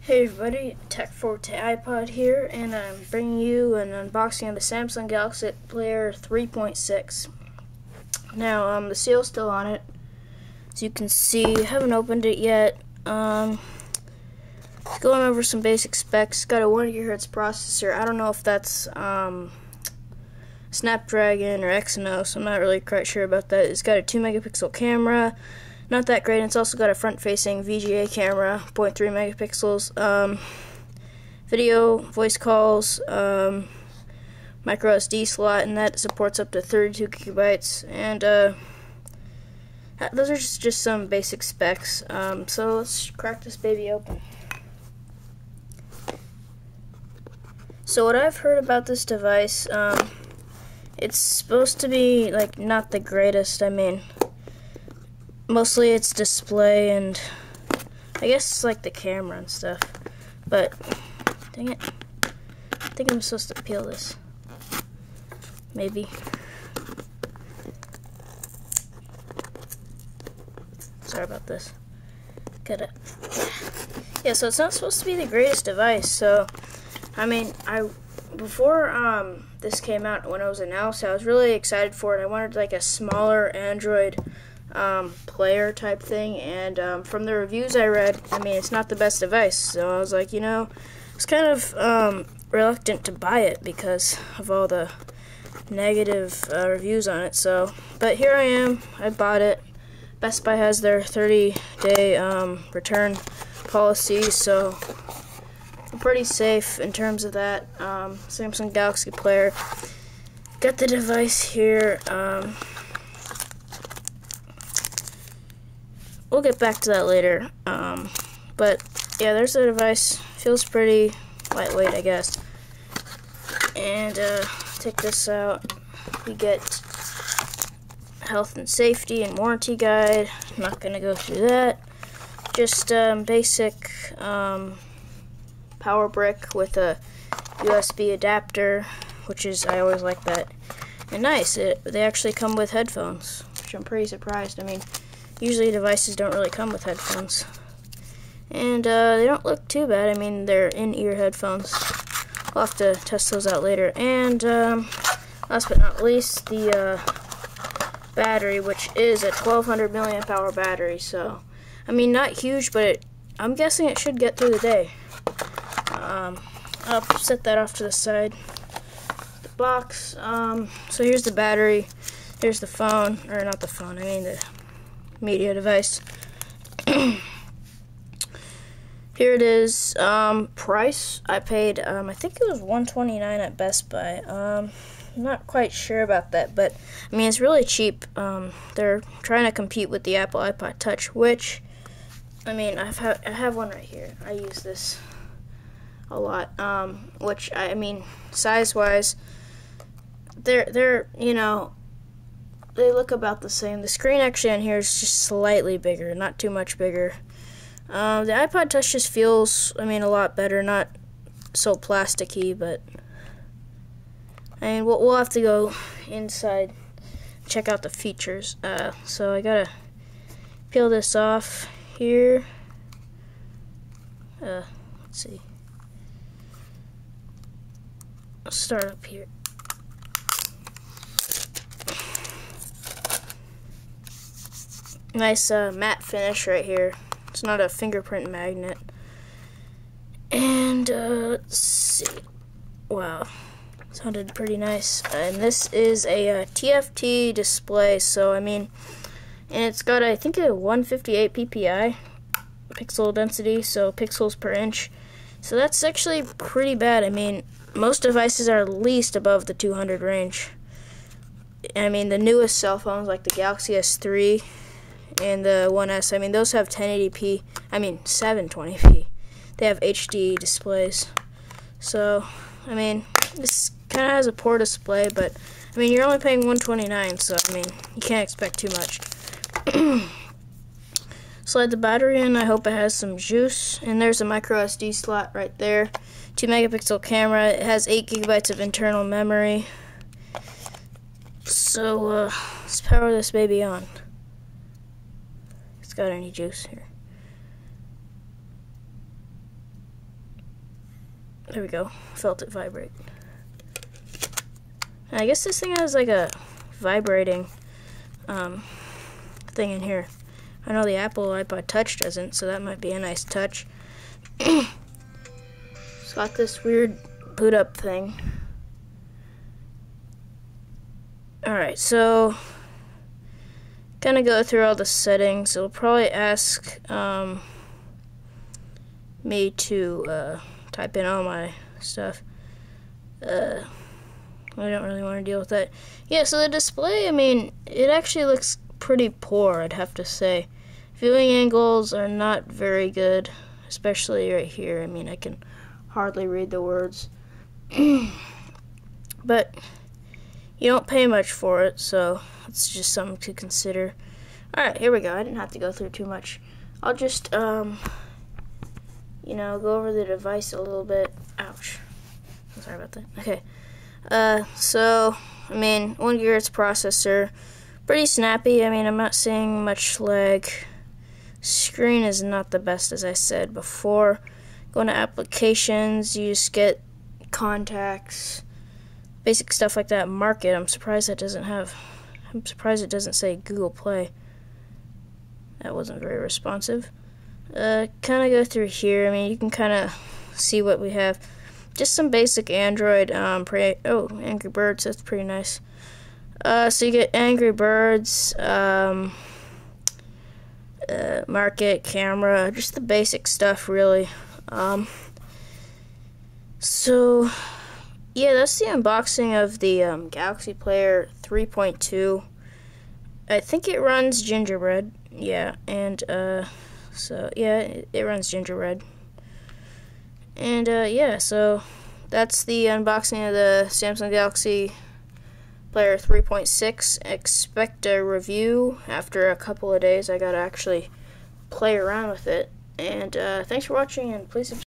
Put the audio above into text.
Hey everybody, appsfortehipod here, and I'm bringing you an unboxing of the Samsung Galaxy Player 3.6. Now, the seal's still on it, as you can see. I haven't opened it yet. Going over some basic specs. It's got a 1 GHz processor. I don't know if that's Snapdragon or Exynos. I'm not really quite sure about that. It's got a 2 megapixel camera. Not that great. It's also got a front-facing VGA camera, 0.3 megapixels, video, voice calls, micro SD slot, and that supports up to 32 gigabytes. And those are just some basic specs. So let's crack this baby open. So what I've heard about this device, it's supposed to be like not the greatest. I mean, mostly it's display and I guess like the camera and stuff. But dang it, I think I'm supposed to peel this. Maybe. Sorry about this. Yeah, so it's not supposed to be the greatest device. So I mean, before this came out, when it was announced, I was really excited for it. I wanted like a smaller Android player type thing, and from the reviews I read, I mean, it's not the best device. So I was like, I was kind of reluctant to buy it because of all the negative reviews on it. So, but here I am. I bought it. Best Buy has their 30-day return policy, so I'm pretty safe in terms of that. Samsung Galaxy Player. Got the device here. We'll get back to that later. But yeah, there's the device. Feels pretty lightweight, I guess. And take this out. We get health and safety and warranty guide. I'm not gonna go through that. Just basic power brick with a USB adapter, which is, I always like that. And nice, they actually come with headphones, which I'm pretty surprised. I mean, usually devices don't really come with headphones. And they don't look too bad. I mean, they're in-ear headphones. We'll have to test those out later. And last but not least, the battery, which is a 1200 milliamp hour battery. So, I mean, not huge, but I'm guessing it should get through the day. I'll set that off to the side. The box. So here's the battery. Here's the phone, or not the phone. I mean the media device. Here it is. Price. I paid. I think it was $129 at Best Buy. I'm not quite sure about that, but I mean, it's really cheap. They're trying to compete with the Apple iPod Touch, which, I mean, I have one right here. I use this a lot. Which, I mean, size-wise, they're they look about the same. The screen actually on here is just slightly bigger, not too much bigger. The iPod Touch just feels, I mean, a lot better, not so plasticky, but I mean, we'll have to go inside, check out the features. So I gotta peel this off here. Let's see. I'll start up here. Nice matte finish right here. It's not a fingerprint magnet. And let's see. Wow, sounded pretty nice. And this is a TFT display. So I mean, and it's got, I think, a 158 ppi pixel density, so pixels per inch. So that's actually pretty bad. I mean, most devices are at least above the 200 range. I mean, the newest cell phones like the Galaxy S3 and the 1S, I mean, those have 1080p, I mean 720p. They have HD displays. So, I mean, this kind of has a poor display, but I mean, you're only paying $129, so I mean, you can't expect too much. Slide the battery in. I hope it has some juice. And there's a micro SD slot right there. 2 megapixel camera. It has 8 gigabytes of internal memory. So let's power this baby on. It's got any juice here. There we go. Felt it vibrate. And I guess this thing has like a vibrating thing in here. I know the Apple iPod Touch doesn't, so that might be a nice touch. It's got this weird boot up thing. Alright, so gonna go through all the settings. It'll probably ask me to type in all my stuff. I don't really want to deal with that. Yeah, so the display, I mean, it actually looks pretty poor, I'd have to say. Viewing angles are not very good, especially right here. I mean, I can hardly read the words. But you don't pay much for it, so it's just something to consider. Alright, here we go. I didn't have to go through too much. I'll just, you know, go over the device a little bit. Ouch. I'm sorry about that. Okay. So, I mean, 1 GHz processor. Pretty snappy. I mean, I'm not seeing much lag. Screen is not the best, as I said before. Going to applications, you just get contacts, basic stuff like that. Market, I'm surprised it doesn't say Google Play. That wasn't very responsive. Kind of go through here. I mean, you can kind of see what we have. Just some basic Android. Angry Birds. That's pretty nice. So you get Angry Birds, market, camera, just the basic stuff, really. So yeah, that's the unboxing of the Galaxy Player 3.2. I think it runs Gingerbread. Yeah, and so yeah, it runs Gingerbread. And yeah, so that's the unboxing of the Samsung Galaxy Player 3.6. Expect a review after a couple of days. I gotta actually play around with it. And thanks for watching, and please subscribe.